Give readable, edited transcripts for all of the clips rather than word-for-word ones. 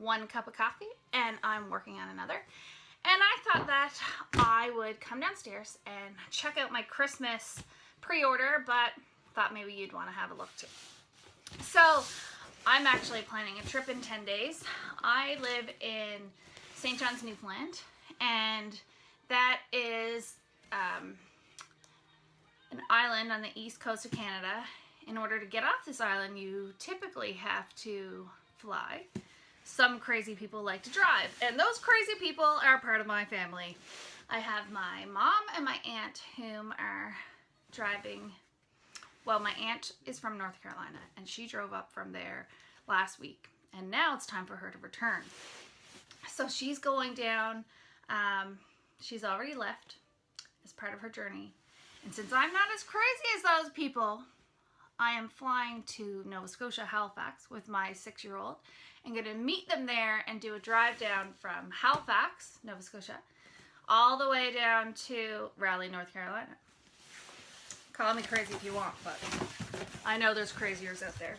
one cup of coffee and I'm working on another. And I thought that I would come downstairs and check out my Christmas pre-order, but thought maybe you'd want to have a look too. So I'm actually planning a trip in 10 days. I live in St. John's, Newfoundland, and that is an island on the east coast of Canada. In order to get off this island, you typically have to fly. Some crazy people like to drive, and those crazy people are part of my family. I have my mom and my aunt whom are driving. Well, my aunt is from North Carolina, and she drove up from there last week, and now it's time for her to return. So she's going down. She's already left as part of her journey, and since I'm not as crazy as those people, I am flying to Nova Scotia, Halifax, with my 6-year-old. I'm going to meet them there and do a drive down from Halifax, Nova Scotia, all the way down to Raleigh, North Carolina. Call me crazy if you want, but I know there's craziers out there.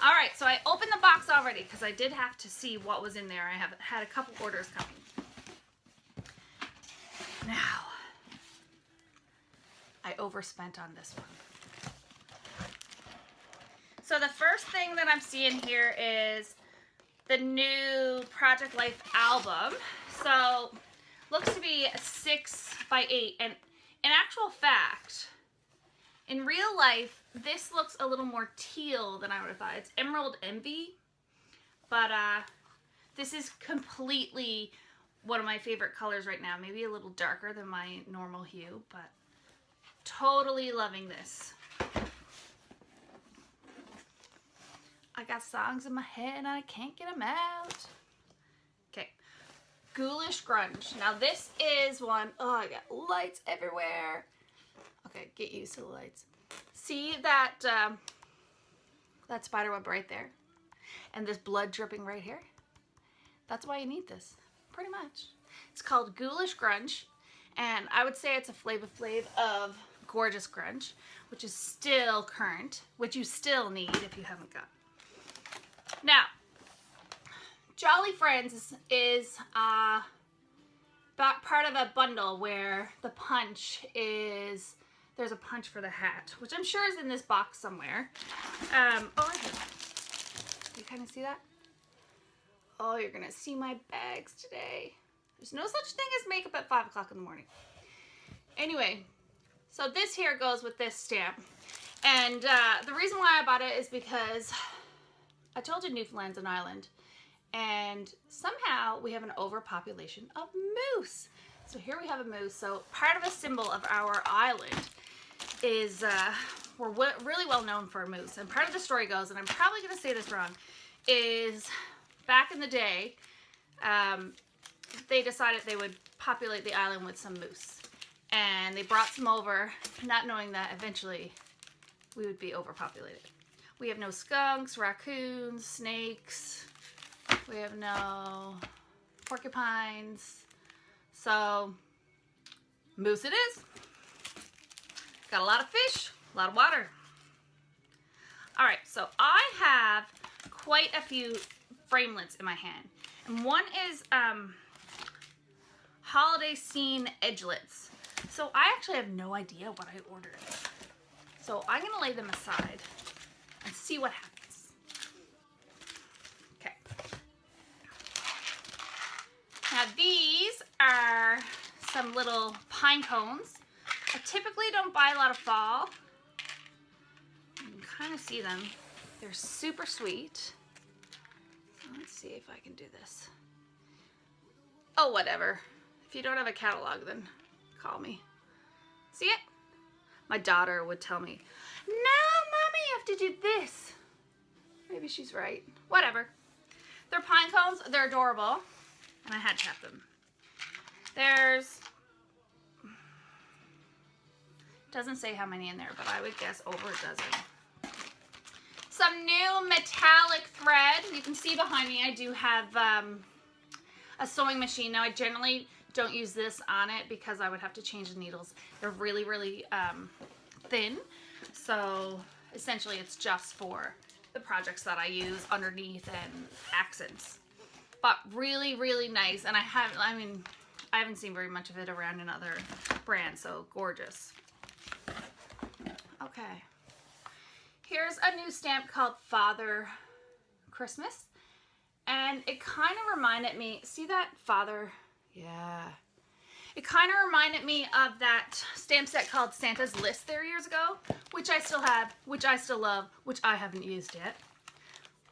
All right, so I opened the box already because I did have to see what was in there. I have had a couple orders coming. Now, I overspent on this one. So the first thing that I'm seeing here is the new Project Life album. So looks to be 6 by 8, and in actual fact, in real life, this looks a little more teal than I would have thought. It's Emerald Envy, but this is completely one of my favorite colors right now. Maybe a little darker than my normal hue, but totally loving this. I got songs in my head and I can't get them out. Okay, Ghoulish Grunge. Now this is one, oh, I got lights everywhere. Okay, get used to the lights. See that, that spider web right there? And this blood dripping right here? That's why you need this, pretty much. It's called Ghoulish Grunge, and I would say it's a Flavor Flav of Gorgeous Grunge, which is still current, which you still need if you haven't got. Now, Jolly Friends is part of a bundle where the punch is, there's a punch for the hat, which I'm sure is in this box somewhere. Oh, right here. You kind of see that? Oh, you're going to see my bags today. There's no such thing as makeup at 5 o'clock in the morning. Anyway, so this here goes with this stamp. And the reason why I bought it is because I told you Newfoundland's an island, and somehow we have an overpopulation of moose. So here we have a moose. So part of a symbol of our island is we're really well known for a moose. And part of the story goes, and I'm probably going to say this wrong, is back in the day, they decided they would populate the island with some moose. And they brought some over, not knowing that eventually we would be overpopulated. We have no skunks, raccoons, snakes. We have no porcupines. So, moose it is. Got a lot of fish, a lot of water. All right, so I have quite a few framelits in my hand. And one is holiday scene edgelets. So I actually have no idea what I ordered. So I'm gonna lay them aside and see what happens. Okay. Now these are some little pine cones. I typically don't buy a lot of fall. You can kind of see them. They're super sweet. So let's see if I can do this. Oh, whatever. If you don't have a catalog, then call me. See it? My daughter would tell me, no, Mommy, you have to do this. Maybe she's right. Whatever. They're pine cones. They're adorable. And I had to have them. There's, doesn't say how many in there, but I would guess over a dozen. Some new metallic thread. You can see behind me I do have a sewing machine. Now I generally don't use this on it because I would have to change the needles. They're really, really thin. So essentially it's just for the projects that I use underneath and accents. But really, really nice. And I haven't seen very much of it around in other brands, so gorgeous. Okay. Here's a new stamp called Father Christmas. And it kind of reminded me, see that Father? Yeah. It kind of reminded me of that stamp set called Santa's List there years ago, which I still have, which I still love, which I haven't used yet.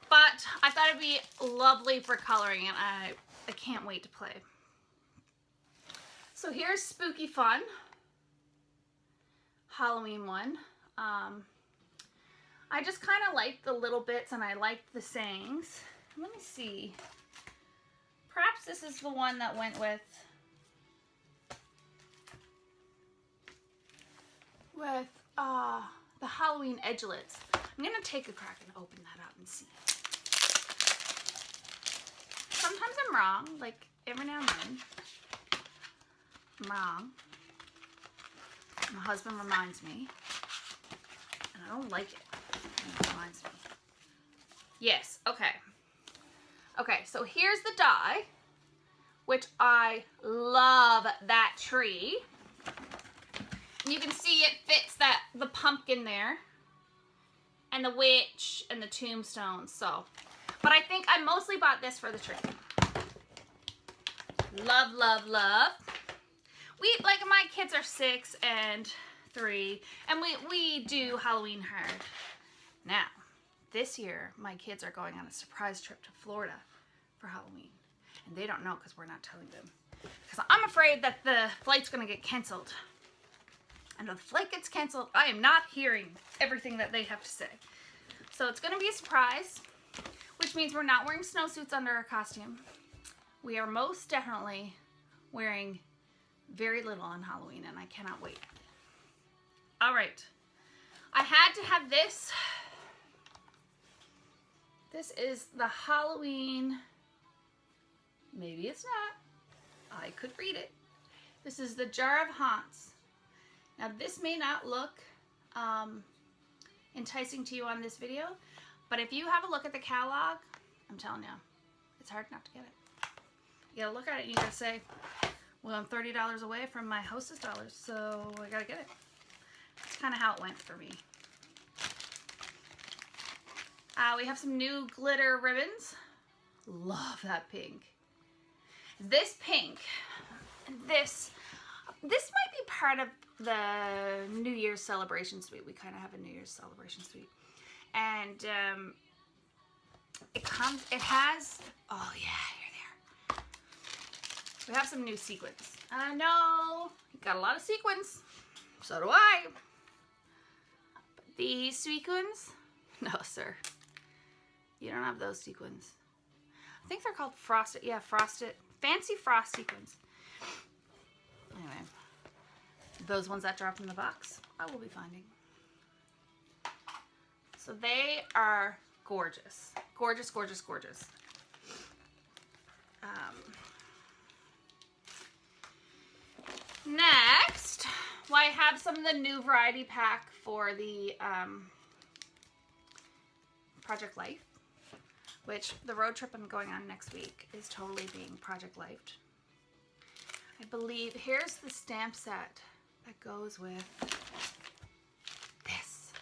But I thought it'd be lovely for coloring, and I can't wait to play. So here's Spooky Fun, Halloween one. I just kind of like the little bits, and I like the sayings. Let me see. Perhaps this is the one that went with the Halloween edgelets. I'm gonna take a crack and open that up and see. Sometimes I'm wrong, like every now and then. I'm wrong. My husband reminds me, and I don't like it. It reminds me. Yes, okay. Okay, so here's the die, which I love that tree. You can see it fits the pumpkin there, and the witch, and the tombstone. So, but I think I mostly bought this for the tree. Love, love, love. Like my kids are 6 and 3, and we do Halloween hard. Now, this year, my kids are going on a surprise trip to Florida for Halloween. And they don't know because we're not telling them. Because I'm afraid that the flight's going to get canceled. And if the flight gets canceled, I am not hearing everything that they have to say. So it's going to be a surprise, which means we're not wearing snowsuits under our costume. We are most definitely wearing very little on Halloween, and I cannot wait. All right. I had to have this. This is the Halloween, maybe it's not, I could read it. This is the Jar of Haunts. Now this may not look enticing to you on this video, but if you have a look at the catalog, I'm telling you, it's hard not to get it. You gotta look at it and you gotta say, well, I'm $30 away from my hostess dollars, so I gotta get it. That's kind of how it went for me. We have some new glitter ribbons. Love that pink. This pink, this might be part of the New Year's celebration suite. We kind of have a New Year's celebration suite. And it has, oh yeah, you're there. We have some new sequins. I know, you got a lot of sequins. So do I. But these sequins, no sir. You don't have those sequins. I think they're called frosted, yeah, frosted, fancy frost sequins. Anyway, those ones that dropped in the box, I will be finding. So they are gorgeous. Gorgeous, gorgeous, gorgeous. Next, well, I have some of the new variety pack for the Project Life, which the road trip I'm going on next week is totally being Project Lifed. I believe, here's the stamp set that goes with this.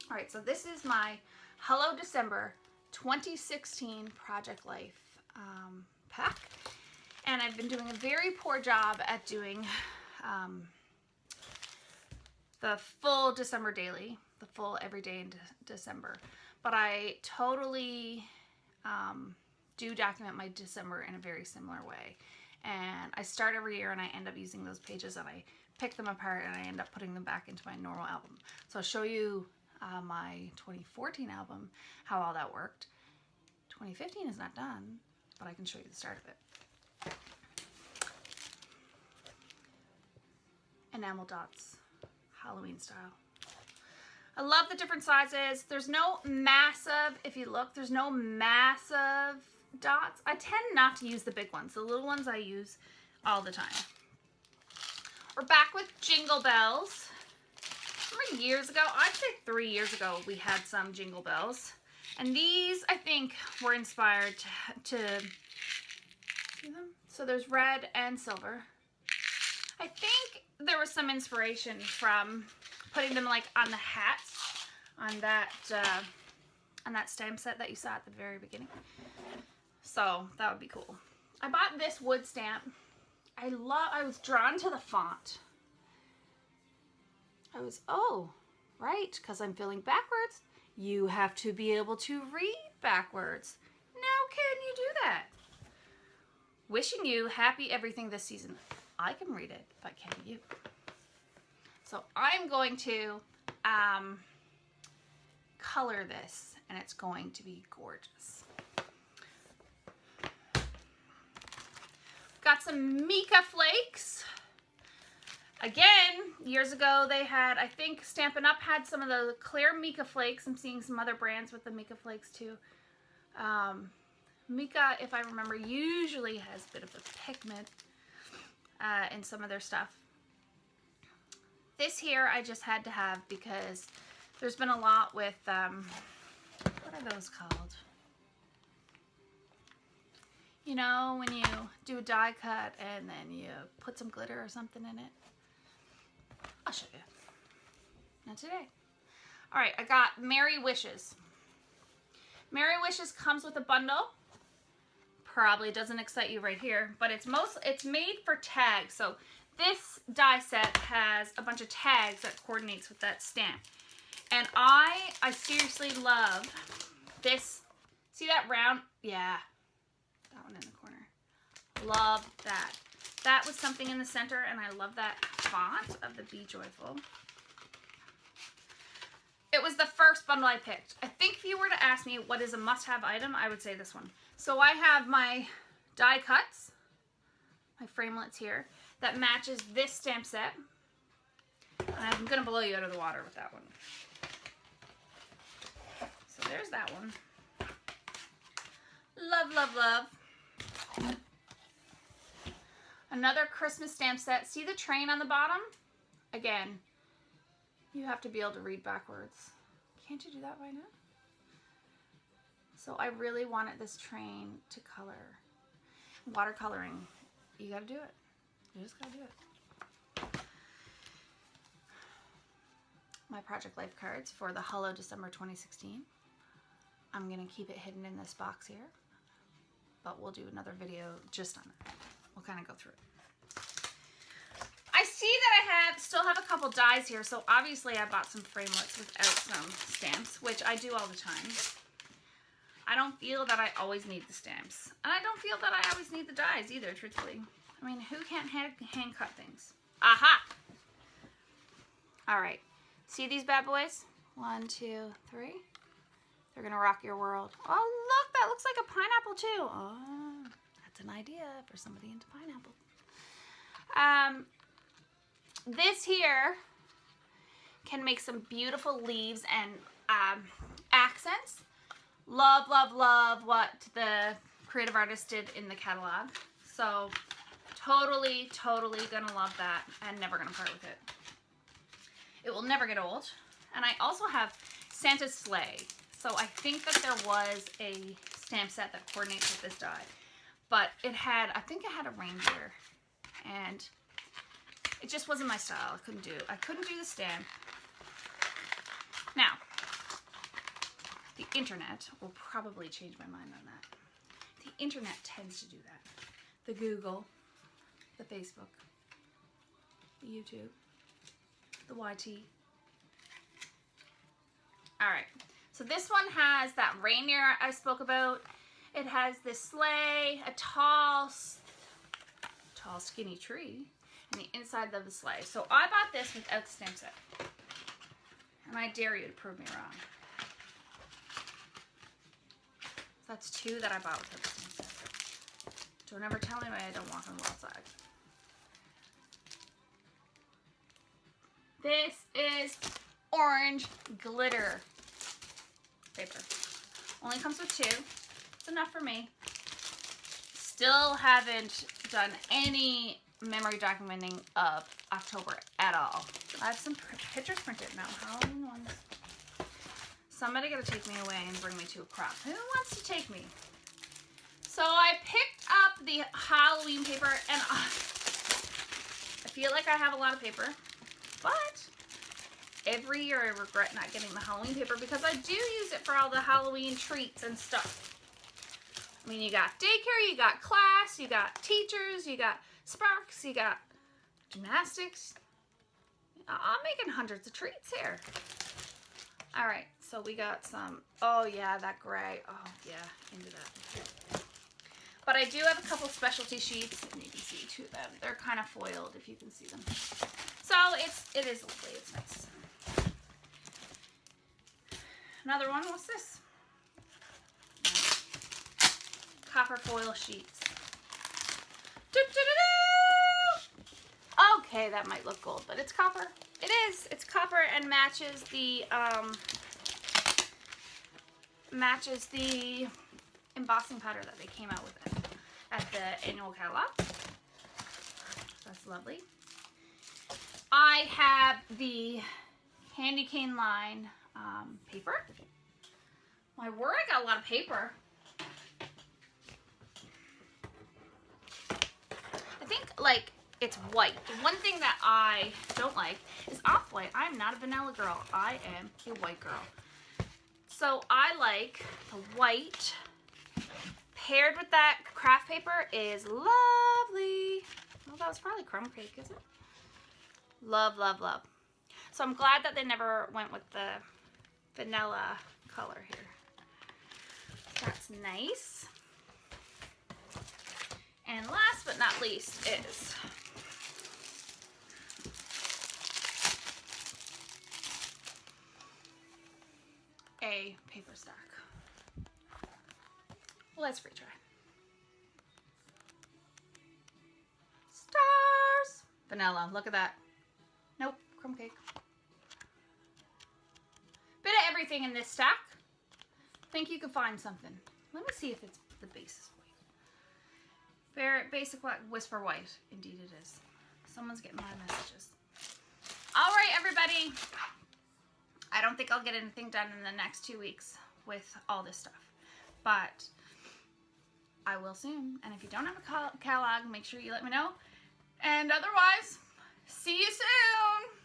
All right, so this is my Hello December 2016 Project Life pack. And I've been doing a very poor job at doing the full December daily, the full every day in December. But I totally do document my December in a very similar way. And I start every year and I end up using those pages and I pick them apart and I end up putting them back into my normal album. So I'll show you my 2014 album, how all that worked. 2015 is not done, but I can show you the start of it. Enamel dots, Halloween style. I love the different sizes. There's no massive, if you look, there's no massive dots. I tend not to use the big ones. The little ones I use all the time. We're back with Jingle Bells. Remember years ago, I'd say 3 years ago, we had some Jingle Bells. And these, I think, were inspired to see them? So there's red and silver. I think there was some inspiration from putting them like on the hats on that stamp set that you saw at the very beginning. So that would be cool. I bought this wood stamp. I was drawn to the font. Oh, right, because I'm filling backwards. You have to be able to read backwards. Now can you do that? Wishing you happy everything this season. I can read it, but can you? So I'm going to color this, and it's going to be gorgeous. Got some Mica flakes. Again, years ago they had, I think Stampin' Up had some of the clear Mica flakes. I'm seeing some other brands with the Mica flakes too. Mica, if I remember, usually has a bit of a pigment in some of their stuff. This here I just had to have because there's been a lot with, what are those called? You know, when you do a die cut and then you put some glitter or something in it. I'll show you. Not today. All right, I got Merry Wishes. Merry Wishes comes with a bundle. Probably doesn't excite you right here, but it's made for tags. So this die set has a bunch of tags that coordinates with that stamp. And I seriously love this. See that round? Yeah. That one in the corner. Love that. That was something in the center, and I love that font of the Be Joyful. It was the first bundle I picked. I think if you were to ask me what is a must-have item, I would say this one. So I have my die cuts, my framelits here, that matches this stamp set. And I'm going to blow you out of the water with that one. So there's that one. Love, love, love. Another Christmas stamp set. See the train on the bottom? Again, you have to be able to read backwards. Can't you do that by now? So I really wanted this train to color. Watercoloring. You gotta do it. You just gotta do it. My Project Life cards for the Hello December 2016. I'm gonna keep it hidden in this box here, but we'll do another video just on it. We'll kind of go through it. I see that I still have a couple dies here, so obviously I bought some framelits without some stamps, which I do all the time. I don't feel that I always need the stamps, and I don't feel that I always need the dies either, truthfully. I mean, who can't hand cut things? Aha! All right, see these bad boys? 1, 2, 3. They're gonna rock your world. Oh, look, that looks like a pineapple too. Oh, that's an idea for somebody into pineapple. This here can make some beautiful leaves and accents. Love, love, love what the creative artist did in the catalog. So totally, totally gonna love that and never gonna part with it. It will never get old. And I also have Santa's Sleigh. So I think that there was a stamp set that coordinates with this die. But it had, I think it had a reindeer. And it just wasn't my style. I couldn't do the stamp. Now, the internet will probably change my mind on that. The internet tends to do that. The Google, the Facebook, the YouTube, the YT. All right. So this one has that reindeer I spoke about. It has this sleigh, a tall skinny tree, and the inside of the sleigh. So I bought this without the stamp set. And I dare you to prove me wrong. So that's 2 that I bought without the stamp set. Don't ever tell anybody I don't walk on the wild side. This is orange glitter paper. Only comes with 2. It's enough for me. Still haven't done any memory documenting of October at all. I have some pictures printed now. Halloween ones. Somebody gotta take me away and bring me to a craft. Who wants to take me? So I picked up the Halloween paper, and I feel like I have a lot of paper, but every year I regret not getting the Halloween paper because I do use it for all the Halloween treats and stuff. I mean, you got daycare, you got class, you got teachers, you got Sparks, you got gymnastics. I'm making hundreds of treats here. All right, so we got some, oh yeah, that gray. Oh yeah, into that. But I do have a couple specialty sheets, and you can see two of them. They're kind of foiled, if you can see them. So it is lovely, it's nice. Another one, what's this? Copper foil sheets. Okay, that might look gold, but it's copper. It is. It's copper and matches the embossing powder that they came out with at the annual catalog. That's lovely. I have the Candy Cane line paper. My word, I got a lot of paper. I think, like, it's white. The one thing that I don't like is off-white. I'm not a vanilla girl. I am a white girl. So I like the white paired with that craft paper is lovely. Well, that was probably crumb cake, is it? Love, love, love. So I'm glad that they never went with the vanilla color here. That's nice. And last but not least is a paper stack. Let's retry. Stars! Vanilla, look at that. Nope, crumb cake. Bit of everything in this stack. Think you can find something. Let me see if it's the base is white. Very basic white, whisper white. Indeed it is. Someone's getting my messages. All right, everybody. I don't think I'll get anything done in the next 2 weeks with all this stuff, but I will soon. And if you don't have a catalog, make sure you let me know. And otherwise, see you soon.